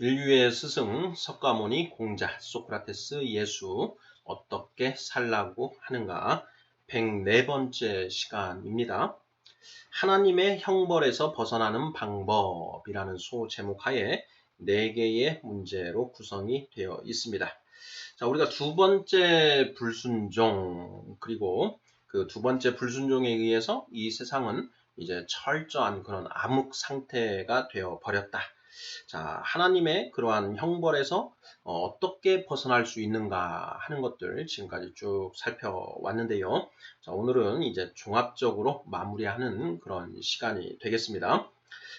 인류의 스승 석가모니 공자 소크라테스 예수 어떻게 살라고 하는가 104번째 시간입니다. 하나님의 형벌에서 벗어나는 방법이라는 소제목하에 4개의 문제로 구성이 되어 있습니다. 자, 우리가 두 번째 불순종 그리고 그 두 번째 불순종에 의해서 이 세상은 이제 철저한 그런 암흑 상태가 되어 버렸다. 자, 하나님의 그러한 형벌에서 어떻게 벗어날 수 있는가 하는 것들 지금까지 쭉 살펴왔는데요. 자, 오늘은 이제 종합적으로 마무리하는 그런 시간이 되겠습니다.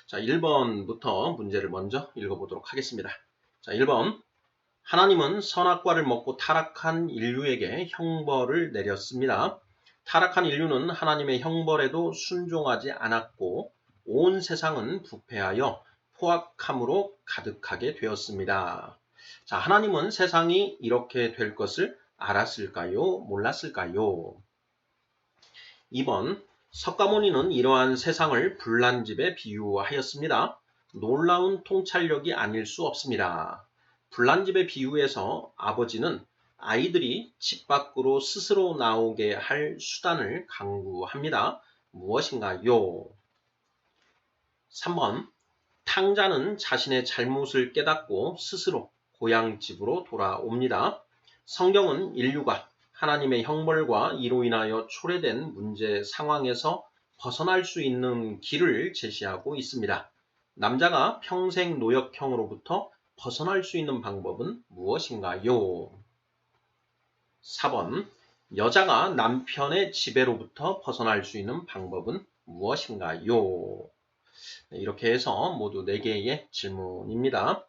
자, 1번부터 문제를 먼저 읽어보도록 하겠습니다. 자, 1번. 하나님은 선악과를 먹고 타락한 인류에게 형벌을 내렸습니다. 타락한 인류는 하나님의 형벌에도 순종하지 않았고 온 세상은 부패하여 포악함으로 가득하게 되었습니다. 자, 하나님은 세상이 이렇게 될 것을 알았을까요? 몰랐을까요? 2번, 석가모니는 이러한 세상을 불난집에 비유하였습니다. 놀라운 통찰력이 아닐 수 없습니다. 불난집에 비유해서 아버지는 아이들이 집 밖으로 스스로 나오게 할 수단을 강구합니다. 무엇인가요? 3번, 탕자는 자신의 잘못을 깨닫고 스스로 고향집으로 돌아옵니다. 성경은 인류가 하나님의 형벌과 이로 인하여 초래된 문제 상황에서 벗어날 수 있는 길을 제시하고 있습니다. 남자가 평생 노역형으로부터 벗어날 수 있는 방법은 무엇인가요? 4번, 여자가 남편의 지배로부터 벗어날 수 있는 방법은 무엇인가요? 이렇게 해서 모두 4개의 질문입니다.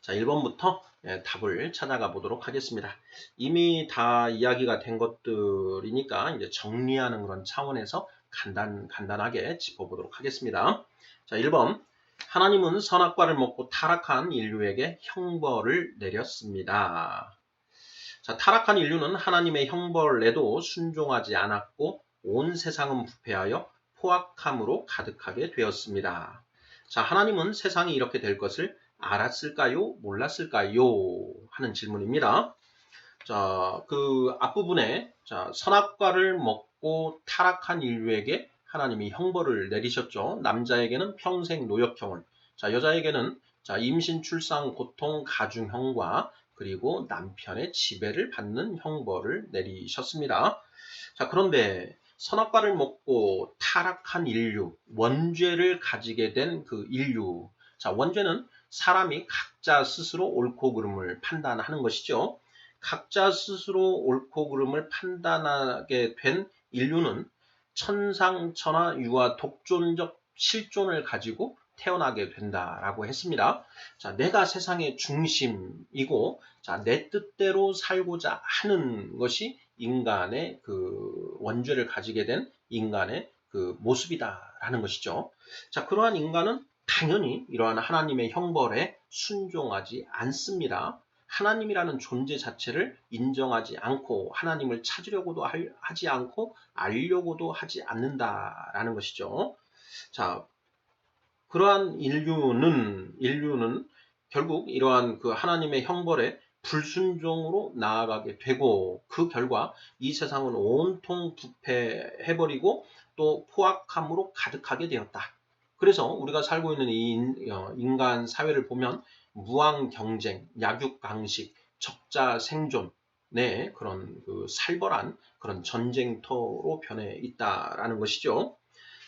자, 1번부터 답을 찾아가 보도록 하겠습니다. 이미 다 이야기가 된 것들이니까 이제 정리하는 그런 차원에서 간단하게 짚어보도록 하겠습니다. 자, 1번. 하나님은 선악과를 먹고 타락한 인류에게 형벌을 내렸습니다. 자, 타락한 인류는 하나님의 형벌에도 순종하지 않았고 온 세상은 부패하여 포악함으로 가득하게 되었습니다. 자, 하나님은 세상이 이렇게 될 것을 알았을까요? 몰랐을까요? 하는 질문입니다. 자, 그 앞부분에 선악과를 먹고 타락한 인류에게 하나님이 형벌을 내리셨죠. 남자에게는 평생 노역형을, 자, 여자에게는 임신, 출산, 고통, 가중형과 그리고 남편의 지배를 받는 형벌을 내리셨습니다. 자, 그런데 선악과를 먹고 타락한 인류, 원죄를 가지게 된 그 인류. 자, 원죄는 사람이 각자 스스로 옳고 그름을 판단하는 것이죠. 각자 스스로 옳고 그름을 판단하게 된 인류는 천상천하 유아 독존적 실존을 가지고 태어나게 된다라고 했습니다. 자, 내가 세상의 중심이고, 자, 내 뜻대로 살고자 하는 것이 인간의 그 원죄를 가지게 된 인간의 그 모습이다라는 것이죠. 자, 그러한 인간은 당연히 이러한 하나님의 형벌에 순종하지 않습니다. 하나님이라는 존재 자체를 인정하지 않고 하나님을 찾으려고도 하지 않고 알려고도 하지 않는다라는 것이죠. 자, 그러한 인류는 결국 이러한 그 하나님의 형벌에 불순종으로 나아가게 되고 그 결과 이 세상은 온통 부패해버리고 또 포악함으로 가득하게 되었다. 그래서 우리가 살고 있는 이 인간 사회를 보면 무한 경쟁, 약육강식, 적자 생존의 그런 그 살벌한 그런 전쟁터로 변해 있다라는 것이죠.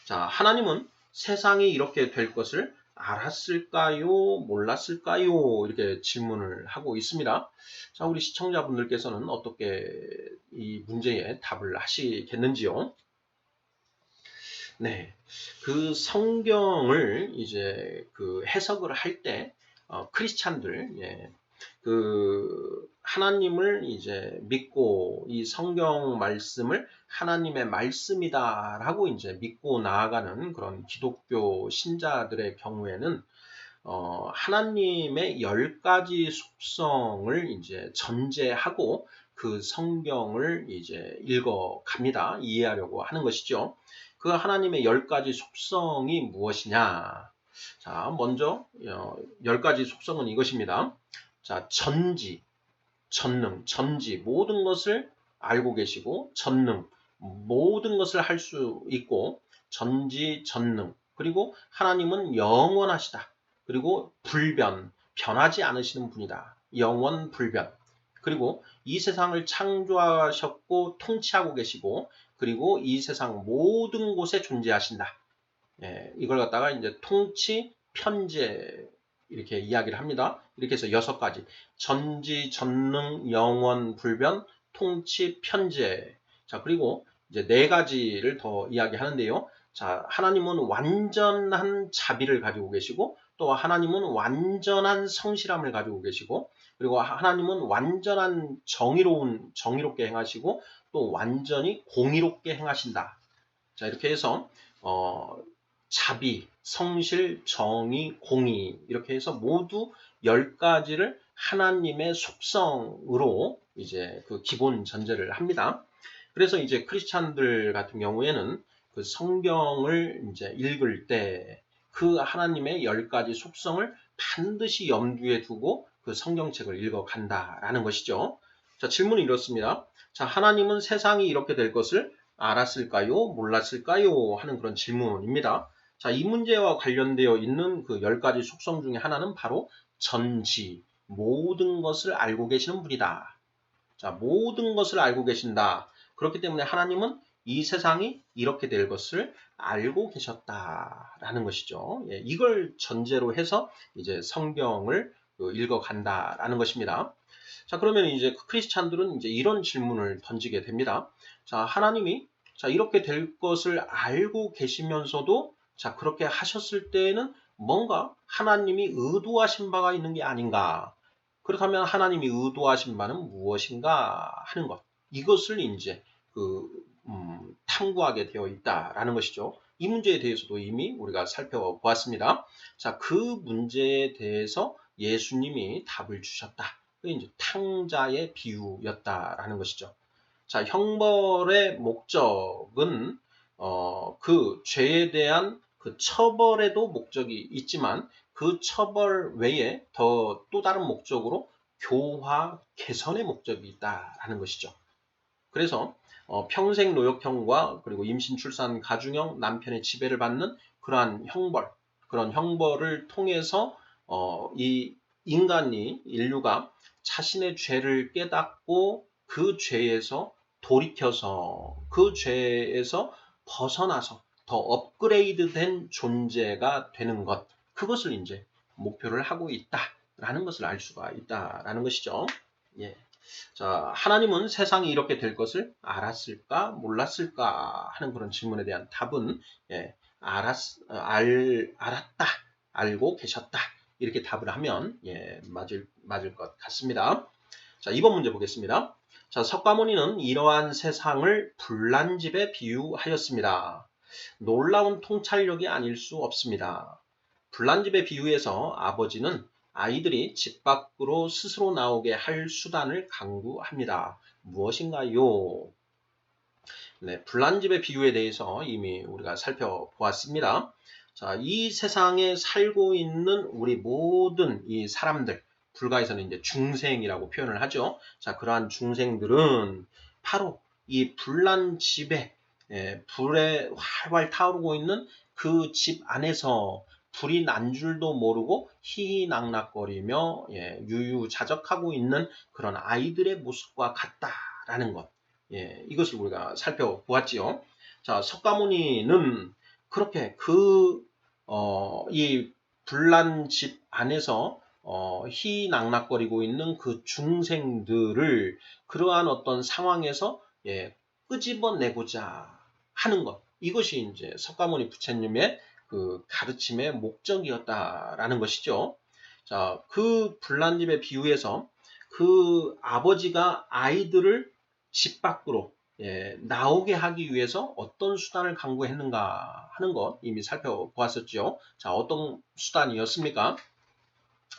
자, 하나님은 세상이 이렇게 될 것을 알았을까요? 몰랐을까요? 이렇게 질문을 하고 있습니다. 자, 우리 시청자분들께서는 어떻게 이 문제에 답을 하시겠는지요? 네. 그 성경을 이제 그 해석을 할 때, 크리스찬들, 그 하나님을 이제 믿고 이 성경 말씀을 하나님의 말씀이다라고 이제 믿고 나아가는 그런 기독교 신자들의 경우에는 하나님의 10가지 속성을 이제 전제하고 그 성경을 이제 읽어갑니다. 이해하려고 하는 것이죠. 그 하나님의 10가지 속성이 무엇이냐? 자, 먼저 10가지 속성은 이것입니다. 자, 전지, 전능, 전지, 모든 것을 알고 계시고, 전능, 모든 것을 할 수 있고, 전지, 전능, 그리고 하나님은 영원하시다. 그리고 불변, 변하지 않으시는 분이다. 영원 불변. 그리고 이 세상을 창조하셨고 통치하고 계시고, 그리고 이 세상 모든 곳에 존재하신다. 예, 이걸 갖다가 이제 통치, 편재 이렇게 이야기를 합니다. 이렇게 해서 6가지. 전지, 전능, 영원, 불변, 통치, 편재. 자, 그리고 이제 4가지를 더 이야기하는데요. 자, 하나님은 완전한 자비를 가지고 계시고, 또 하나님은 완전한 성실함을 가지고 계시고, 그리고 하나님은 완전한 정의롭게 행하시고, 또 완전히 공의롭게 행하신다. 자, 이렇게 해서 자비, 성실, 정의, 공의 이렇게 해서 모두 10가지를 하나님의 속성으로 이제 그 기본 전제를 합니다. 그래서 이제 크리스찬들 같은 경우에는 그 성경을 이제 읽을 때 그 하나님의 10가지 속성을 반드시 염두에 두고 그 성경책을 읽어 간다라는 것이죠. 자, 질문이 이렇습니다. 자, 하나님은 세상이 이렇게 될 것을 알았을까요? 몰랐을까요? 하는 그런 질문입니다. 자, 이 문제와 관련되어 있는 그 10가지 속성 중에 하나는 바로 전지, 모든 것을 알고 계시는 분이다. 자, 모든 것을 알고 계신다. 그렇기 때문에 하나님은 이 세상이 이렇게 될 것을 알고 계셨다라는 것이죠. 예, 이걸 전제로 해서 이제 성경을 읽어간다라는 것입니다. 자, 그러면 이제 크리스찬들은 이제 이런 질문을 던지게 됩니다. 자, 하나님이 자, 이렇게 될 것을 알고 계시면서도 자, 그렇게 하셨을 때에는 뭔가 하나님이 의도하신 바가 있는 게 아닌가? 그렇다면 하나님이 의도하신 바는 무엇인가 하는 것. 이것을 이제 탐구하게 되어 있다라는 것이죠. 이 문제에 대해서도 이미 우리가 살펴보았습니다. 자, 그 문제에 대해서 예수님이 답을 주셨다. 그게 이제 탕자의 비유였다라는 것이죠. 자, 형벌의 목적은 그 죄에 대한 그 처벌에도 목적이 있지만 그 처벌 외에 또 다른 목적으로 교화, 개선의 목적이 있다라는 것이죠. 그래서 평생 노역형과 그리고 임신, 출산, 가중형, 남편의 지배를 받는 그러한 형벌, 그런 형벌을 통해서 이 인류가 자신의 죄를 깨닫고 그 죄에서 돌이켜서 그 죄에서 벗어나서 더 업그레이드된 존재가 되는 것, 그것을 이제 목표를 하고 있다라는 것을 알 수가 있다라는 것이죠. 예. 자, 하나님은 세상이 이렇게 될 것을 알았을까, 몰랐을까 하는 그런 질문에 대한 답은 예, 알았다, 알고 계셨다 이렇게 답을 하면 예, 맞을 것 같습니다. 자, 2번 문제 보겠습니다. 자, 석가모니는 이러한 세상을 불난집에 비유하였습니다. 놀라운 통찰력이 아닐 수 없습니다. 불난집에 비유해서 아버지는 아이들이 집 밖으로 스스로 나오게 할 수단을 강구합니다. 무엇인가요? 네, 불난집의 비유에 대해서 이미 우리가 살펴보았습니다. 자, 이 세상에 살고 있는 우리 모든 이 사람들, 불가에서는 이제 중생이라고 표현을 하죠. 자, 그러한 중생들은 바로 이 불난집에 불에 활활 타오르고 있는 그 집 안에서 불이 난 줄도 모르고 희희낙낙거리며 유유자적하고 있는 그런 아이들의 모습과 같다라는 것. 예, 이것을 우리가 살펴보았지요. 자, 석가모니는 그렇게 이 불난 집 안에서 희낙낙거리고 있는 그 중생들을 그러한 어떤 상황에서 끄집어내고자 하는 것. 이것이 이제 석가모니 부처님의 그 가르침의 목적이었다라는 것이죠. 자, 그 불난집의 비유에서 그 아버지가 아이들을 집 밖으로 나오게 하기 위해서 어떤 수단을 강구했는가 하는 것 이미 살펴보았었죠. 자, 어떤 수단이었습니까?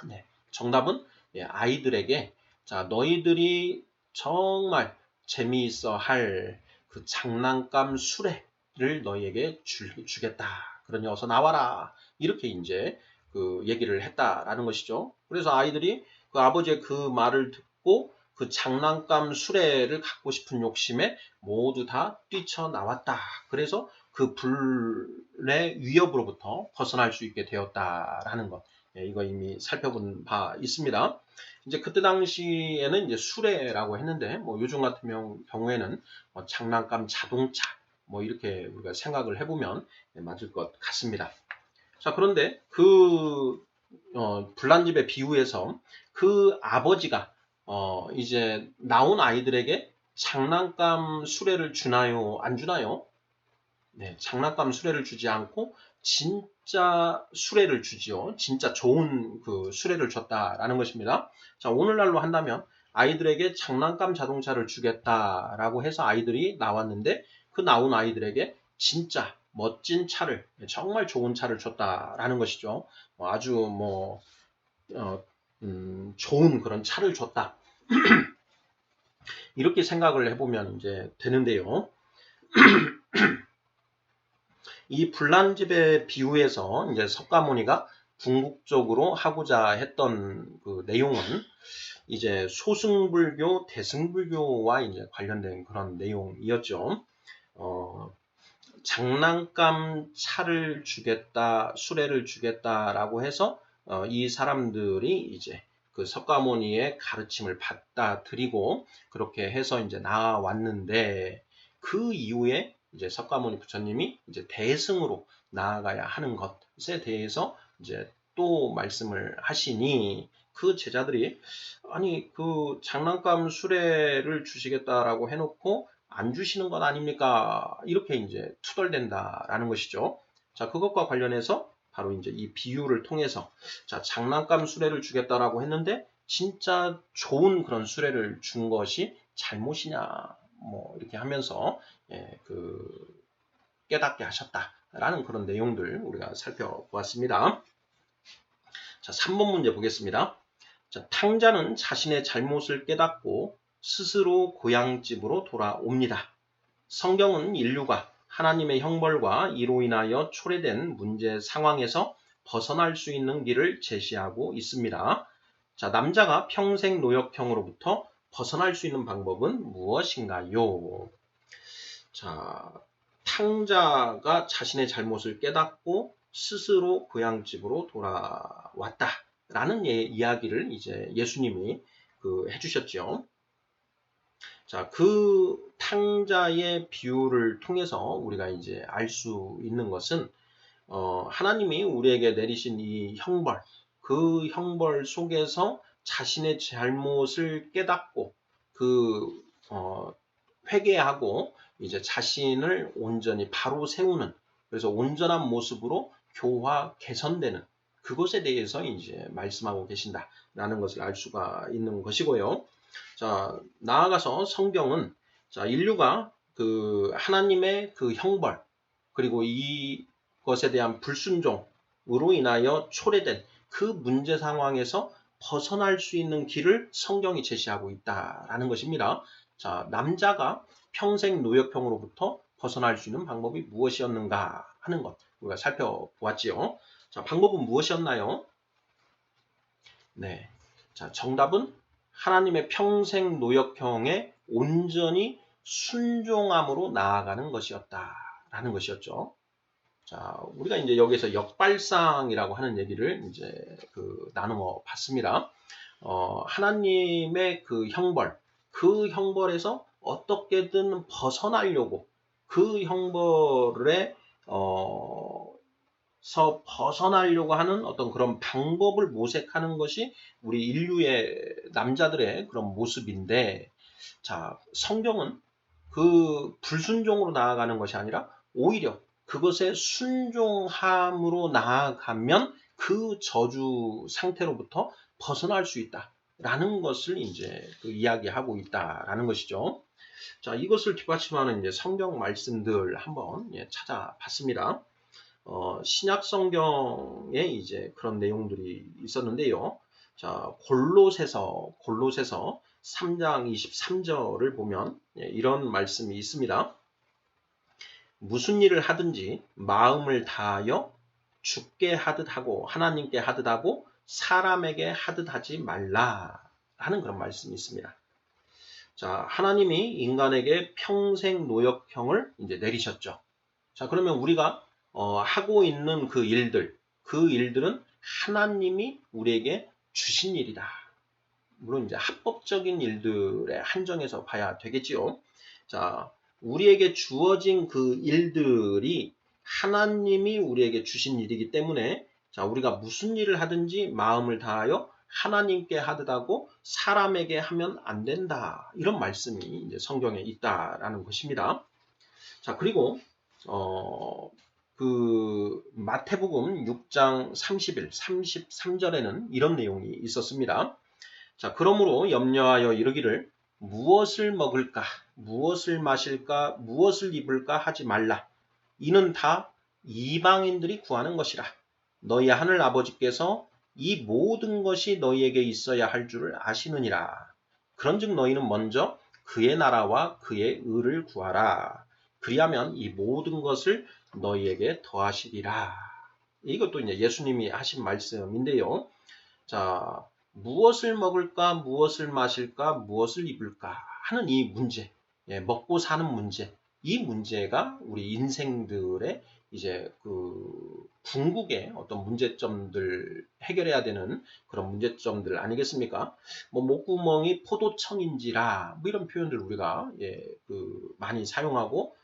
네, 정답은 아이들에게 자, 너희들이 정말 재미있어 할 그 장난감 수레를 너희에게 주겠다. 그러니 어서 나와라. 이렇게 이제 그 얘기를 했다라는 것이죠. 그래서 아이들이 그 아버지의 그 말을 듣고 그 장난감 수레를 갖고 싶은 욕심에 모두 다 뛰쳐나왔다. 그래서 그 불의 위협으로부터 벗어날 수 있게 되었다라는 것. 예, 이거 이미 살펴본 바 있습니다. 이제 그때 당시에는 이제 수레라고 했는데, 뭐 요즘 같은 경우에는 뭐 장난감 자동차, 뭐 이렇게 우리가 생각을 해보면 맞을 것 같습니다. 자, 그런데 그 불난집의 비유에서 그 아버지가 이제 나온 아이들에게 장난감 수레를 주나요? 안 주나요? 네, 장난감 수레를 주지 않고 진짜 수레를 주지요. 진짜 좋은 그 수레를 줬다라는 것입니다. 자, 오늘날로 한다면 아이들에게 장난감 자동차를 주겠다라고 해서 아이들이 나왔는데 그 나온 아이들에게 진짜 멋진 차를, 정말 좋은 차를 줬다라는 것이죠. 아주 뭐 좋은 그런 차를 줬다. 이렇게 생각을 해보면 이제 되는데요. 이 불난집의 비유에서 이제 석가모니가 궁극적으로 하고자 했던 그 내용은 이제 소승불교, 대승불교와 이제 관련된 그런 내용이었죠. 장난감 차를 주겠다, 수레를 주겠다라고 해서 이 사람들이 이제 그 석가모니의 가르침을 받아들이고 그렇게 해서 이제 나왔는데 그 이후에 이제 석가모니 부처님이 이제 대승으로 나아가야 하는 것에 대해서 이제 또 말씀을 하시니 그 제자들이 아니 그 장난감 수레를 주시겠다라고 해놓고 안 주시는 것 아닙니까? 이렇게 이제 투덜댄다라는 것이죠. 자, 그것과 관련해서 바로 이제 이 비유를 통해서 자, 장난감 수레를 주겠다라고 했는데 진짜 좋은 그런 수레를 준 것이 잘못이냐 뭐 이렇게 하면서 그 깨닫게 하셨다라는 그런 내용들 우리가 살펴보았습니다. 자, 3번 문제 보겠습니다. 자, 탕자는 자신의 잘못을 깨닫고 스스로 고향집으로 돌아옵니다. 성경은 인류가 하나님의 형벌과 이로 인하여 초래된 문제 상황에서 벗어날 수 있는 길을 제시하고 있습니다. 자, 남자가 평생 노역형으로부터 벗어날 수 있는 방법은 무엇인가요? 자, 탕자가 자신의 잘못을 깨닫고 스스로 고향집으로 돌아왔다라는 이야기를 이제 예수님이 해주셨죠. 자, 그 탕자의 비유를 통해서 우리가 이제 알 수 있는 것은 하나님이 우리에게 내리신 이 형벌, 그 형벌 속에서 자신의 잘못을 깨닫고 회개하고 이제 자신을 온전히 바로 세우는 그래서 온전한 모습으로 교화 개선되는 그것에 대해서 이제 말씀하고 계신다라는 것을 알 수가 있는 것이고요. 자, 나아가서 성경은 자, 인류가 그 하나님의 그 형벌 그리고 이것에 대한 불순종으로 인하여 초래된 그 문제 상황에서 벗어날 수 있는 길을 성경이 제시하고 있다라는 것입니다. 자, 남자가 평생 노역형으로부터 벗어날 수 있는 방법이 무엇이었는가 하는 것 우리가 살펴보았지요. 자, 방법은 무엇이었나요? 네, 자, 정답은 하나님의 평생 노역형에 온전히 순종함으로 나아가는 것이었다라는 것이었죠. 자, 우리가 이제 여기서 역발상이라고 하는 얘기를 이제 나누어 봤습니다. 하나님의 그 형벌, 그 형벌에서 어떻게든 벗어나려고 그 형벌에 벗어나려고 하는 어떤 그런 방법을 모색하는 것이 우리 인류의 남자들의 그런 모습인데, 자, 성경은 그 불순종으로 나아가는 것이 아니라 오히려 그것에 순종함으로 나아가면 그 저주 상태로부터 벗어날 수 있다라는 것을 이제 이야기하고 있다라는 것이죠. 자, 이것을 뒷받침하는 이제 성경 말씀들 한번 찾아봤습니다. 신약 성경에 이제 그런 내용들이 있었는데요. 자, 골로새서 3장 23절을 보면 이런 말씀이 있습니다. 무슨 일을 하든지 마음을 다하여 주께 하듯 하고 하나님께 하듯 하고 사람에게 하듯 하지 말라 하는 그런 말씀이 있습니다. 자, 하나님이 인간에게 평생 노역형을 이제 내리셨죠. 자, 그러면 우리가 하고 있는 그 일들은 하나님이 우리에게 주신 일이다. 물론 이제 합법적인 일들에 한정해서 봐야 되겠지요. 자, 우리에게 주어진 그 일들이 하나님이 우리에게 주신 일이기 때문에 자, 우리가 무슨 일을 하든지 마음을 다하여 하나님께 하듯 하고 사람에게 하면 안 된다. 이런 말씀이 이제 성경에 있다라는 것입니다. 자, 그리고 그 마태복음 6장 31, 33절에는 이런 내용이 있었습니다. 자, 그러므로 염려하여 이르기를 무엇을 먹을까, 무엇을 마실까, 무엇을 입을까 하지 말라. 이는 다 이방인들이 구하는 것이라. 너희 하늘 아버지께서 이 모든 것이 너희에게 있어야 할 줄을 아시느니라. 그런즉 너희는 먼저 그의 나라와 그의 의를 구하라. 그리하면 이 모든 것을 너희에게 더하시리라. 이것도 이제 예수님이 하신 말씀인데요. 자, 무엇을 먹을까, 무엇을 마실까, 무엇을 입을까 하는 이 문제, 먹고 사는 문제, 이 문제가 우리 인생들의 이제 그 궁극의 어떤 문제점들 해결해야 되는 그런 문제점들 아니겠습니까? 뭐 목구멍이 포도청인지라 뭐 이런 표현들 우리가 그 많이 사용하고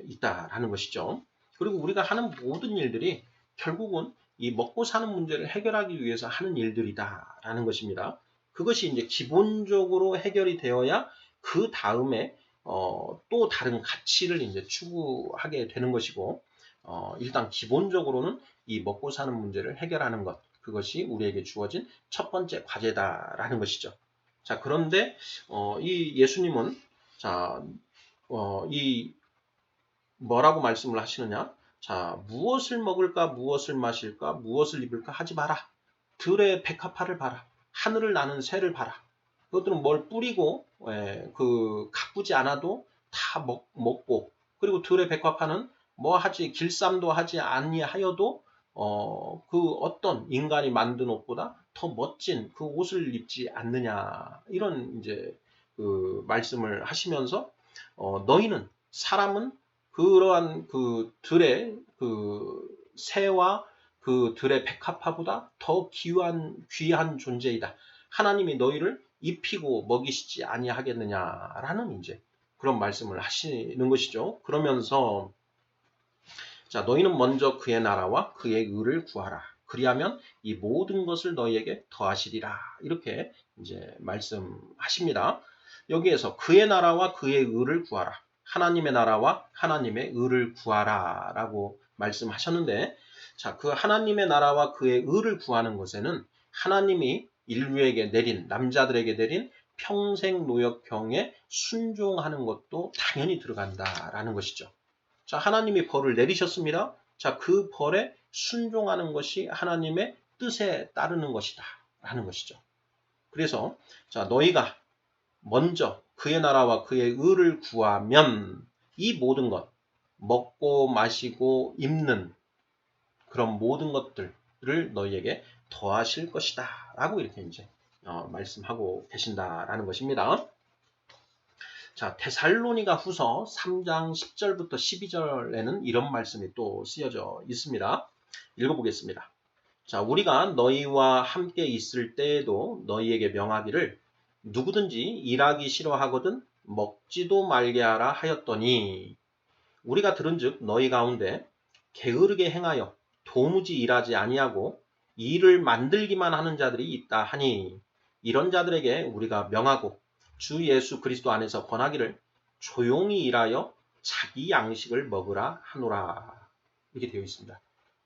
있다라는 것이죠. 그리고 우리가 하는 모든 일들이 결국은 이 먹고 사는 문제를 해결하기 위해서 하는 일들이다라는 것입니다. 그것이 이제 기본적으로 해결이 되어야 그 다음에 또 다른 가치를 이제 추구하게 되는 것이고 일단 기본적으로는 이 먹고 사는 문제를 해결하는 것 그것이 우리에게 주어진 첫 번째 과제다라는 것이죠. 자, 그런데 이 예수님은 자, 이 뭐라고 말씀을 하시느냐? 자, 무엇을 먹을까, 무엇을 마실까, 무엇을 입을까 하지 마라. 들의 백합화를 봐라. 하늘을 나는 새를 봐라. 그것들은 뭘 뿌리고 그 가꾸지 않아도 다 먹고 그리고 들의 백합화는 뭐 하지 길쌈도 하지 아니하여도 그 어떤 인간이 만든 옷보다 더 멋진 그 옷을 입지 않느냐 이런 이제 그 말씀을 하시면서 너희는 사람은 그러한 그 들의 그 새와 그 들의 백합화보다 더 귀한 존재이다. 하나님이 너희를 입히고 먹이시지 아니하겠느냐라는 이제 그런 말씀을 하시는 것이죠. 그러면서 자, 너희는 먼저 그의 나라와 그의 의를 구하라. 그리하면 이 모든 것을 너희에게 더하시리라. 이렇게 이제 말씀하십니다. 여기에서 그의 나라와 그의 의를 구하라. 하나님의 나라와 하나님의 의를 구하라 라고 말씀하셨는데 자, 그 하나님의 나라와 그의 의를 구하는 것에는 하나님이 인류에게 내린 남자들에게 내린 평생 노역형에 순종하는 것도 당연히 들어간다라는 것이죠. 자, 하나님이 벌을 내리셨습니다. 자, 그 벌에 순종하는 것이 하나님의 뜻에 따르는 것이다 라는 것이죠. 그래서 자, 너희가 먼저 그의 나라와 그의 의를 구하면 이 모든 것 먹고 마시고 입는 그런 모든 것들을 너희에게 더하실 것이다 라고 이렇게 이제 말씀하고 계신다라는 것입니다. 자, 데살로니가 후서 3장 10절부터 12절에는 이런 말씀이 또 쓰여져 있습니다. 읽어보겠습니다. 자, 우리가 너희와 함께 있을 때에도 너희에게 명하기를 누구든지 일하기 싫어하거든 먹지도 말게 하라 하였더니 우리가 들은즉 너희 가운데 게으르게 행하여 도무지 일하지 아니하고 일을 만들기만 하는 자들이 있다 하니 이런 자들에게 우리가 명하고 주 예수 그리스도 안에서 권하기를 조용히 일하여 자기 양식을 먹으라 하노라 이렇게 되어 있습니다.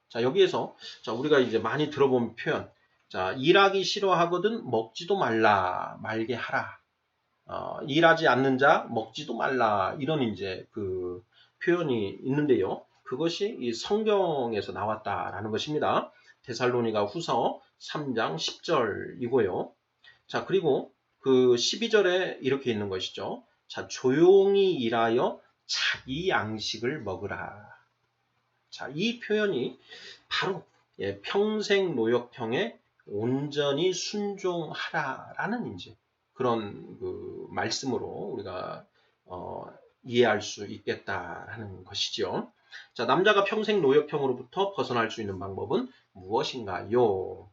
자, 여기에서 자, 우리가 이제 많이 들어본 표현 자, 일하기 싫어하거든 먹지도 말게 하라. 일하지 않는 자 먹지도 말라 이런 이제 그 표현이 있는데요. 그것이 이 성경에서 나왔다라는 것입니다. 데살로니가 후서 3장 10절이고요. 자, 그리고 그 12절에 이렇게 있는 것이죠. 자, 조용히 일하여 자기 양식을 먹으라. 자, 이 표현이 바로 평생 노역형에 온전히 순종하라라는 이제 그런 그 말씀으로 우리가 이해할 수 있겠다라는 것이죠. 자, 남자가 평생 노역형으로부터 벗어날 수 있는 방법은 무엇인가요?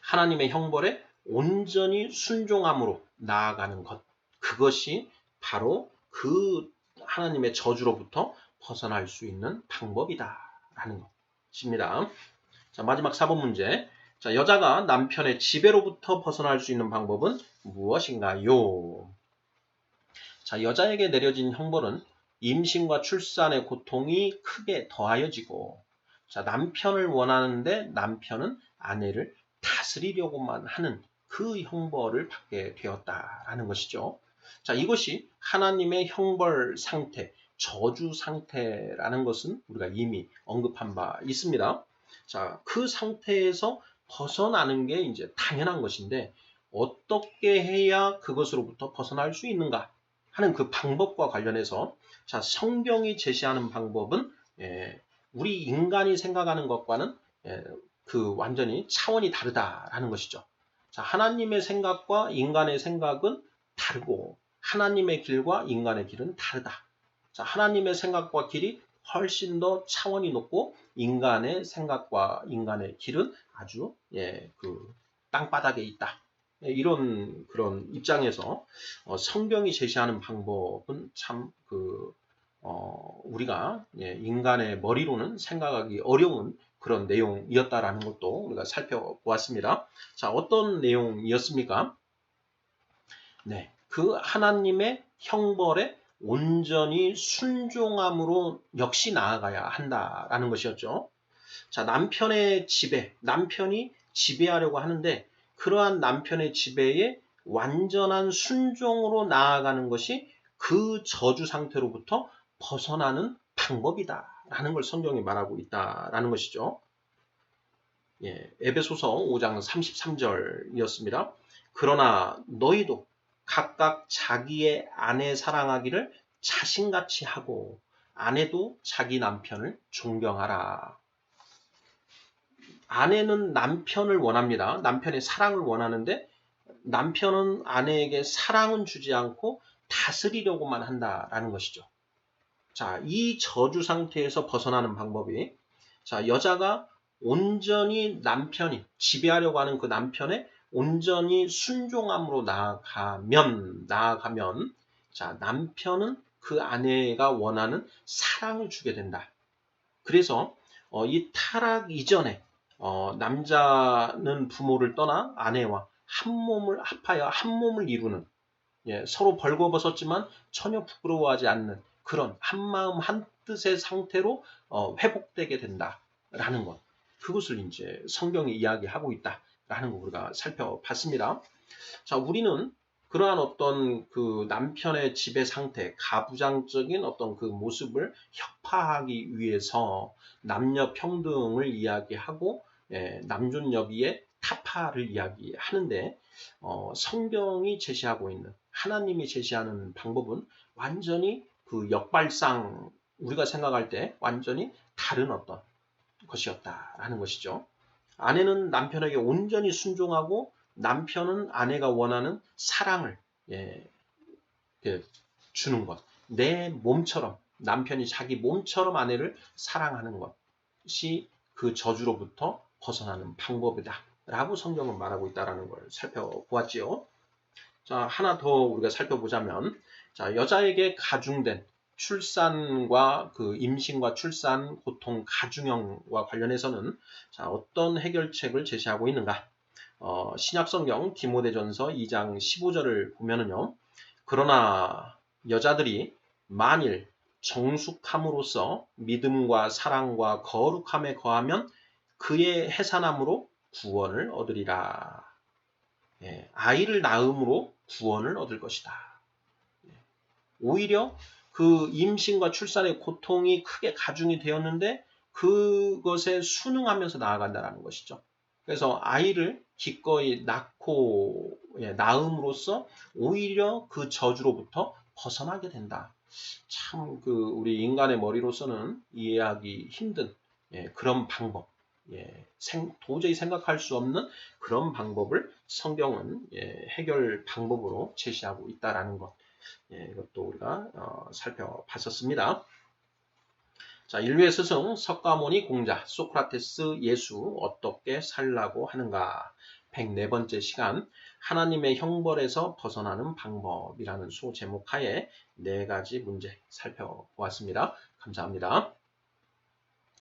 하나님의 형벌에 온전히 순종함으로 나아가는 것. 그것이 바로 그 하나님의 저주로부터 벗어날 수 있는 방법이다라는 것입니다. 자, 마지막 4번 문제. 자, 여자가 남편의 지배로부터 벗어날 수 있는 방법은 무엇인가요? 자, 여자에게 내려진 형벌은 임신과 출산의 고통이 크게 더하여지고, 자, 남편을 원하는데 남편은 아내를 다스리려고만 하는 그 형벌을 받게 되었다라는 것이죠. 자, 이것이 하나님의 형벌 상태, 저주 상태라는 것은 우리가 이미 언급한 바 있습니다. 자, 그 상태에서 벗어나는 게 이제 당연한 것인데 어떻게 해야 그것으로부터 벗어날 수 있는가 하는 그 방법과 관련해서 자, 성경이 제시하는 방법은 우리 인간이 생각하는 것과는 그 완전히 차원이 다르다라는 것이죠. 자, 하나님의 생각과 인간의 생각은 다르고 하나님의 길과 인간의 길은 다르다. 자, 하나님의 생각과 길이 훨씬 더 차원이 높고 인간의 생각과 인간의 길은 아주 그 땅바닥에 있다. 이런 그런 입장에서 성경이 제시하는 방법은 참 우리가 인간의 머리로는 생각하기 어려운 그런 내용이었다라는 것도 우리가 살펴보았습니다. 자, 어떤 내용이었습니까? 네, 그 하나님의 형벌에 온전히 순종함으로 역시 나아가야 한다라는 것이었죠. 자, 남편의 지배, 남편이 지배하려고 하는데 그러한 남편의 지배에 완전한 순종으로 나아가는 것이 그 저주 상태로부터 벗어나는 방법이다라는 걸 성경이 말하고 있다라는 것이죠. 에베소서 5장 33절이었습니다. 그러나 너희도 각각 자기의 아내 사랑하기를 자신같이 하고 아내도 자기 남편을 존경하라. 아내는 남편을 원합니다. 남편의 사랑을 원하는데 남편은 아내에게 사랑은 주지 않고 다스리려고만 한다라는 것이죠. 자, 이 저주 상태에서 벗어나는 방법이 자, 여자가 온전히 남편이 지배하려고 하는 그 남편의 온전히 순종함으로 나아가면 자, 남편은 그 아내가 원하는 사랑을 주게 된다. 그래서 이 타락 이전에 남자는 부모를 떠나 아내와 한 몸을 합하여 한 몸을 이루는 서로 벌거벗었지만 전혀 부끄러워하지 않는 그런 한 마음 한 뜻의 상태로 회복되게 된다라는 것. 그것을 이제 성경이 이야기하고 있다라는 거 우리가 살펴봤습니다. 자, 우리는 그러한 어떤 그 남편의 지배 상태, 가부장적인 어떤 그 모습을 혁파하기 위해서 남녀 평등을 이야기하고 남존여비의 타파를 이야기하는데 성경이 제시하고 있는 하나님이 제시하는 방법은 완전히 그 역발상 우리가 생각할 때 완전히 다른 어떤 것이었다라는 것이죠. 아내는 남편에게 온전히 순종하고 남편은 아내가 원하는 사랑을 주는 것. 내 몸처럼 남편이 자기 몸처럼 아내를 사랑하는 것이 그 저주로부터 벗어나는 방법이다. 라고 성경은 말하고 있다는 걸 살펴보았지요. 자, 하나 더 우리가 살펴보자면 자, 여자에게 가중된 출산과 그 임신과 출산 고통 가중형과 관련해서는 자, 어떤 해결책을 제시하고 있는가? 신약성경 디모데전서 2장 15절을 보면은요. 그러나 여자들이 만일 정숙함으로써 믿음과 사랑과 거룩함에 거하면 그의 해산함으로 구원을 얻으리라. 아이를 낳음으로 구원을 얻을 것이다. 오히려 그 임신과 출산의 고통이 크게 가중이 되었는데 그것에 순응하면서 나아간다는 것이죠. 그래서 아이를 기꺼이 낳고 낳음으로써 오히려 그 저주로부터 벗어나게 된다. 참 우리 인간의 머리로서는 이해하기 힘든 그런 방법, 도저히 생각할 수 없는 그런 방법을 성경은 해결 방법으로 제시하고 있다라는 것, 이것도 우리가 살펴봤었습니다. 자, 인류의 스승 석가모니 공자 소크라테스 예수 어떻게 살라고 하는가? 104번째 시간 하나님의 형벌에서 벗어나는 방법이라는 소제목 하에 4가지 문제 살펴보았습니다. 감사합니다.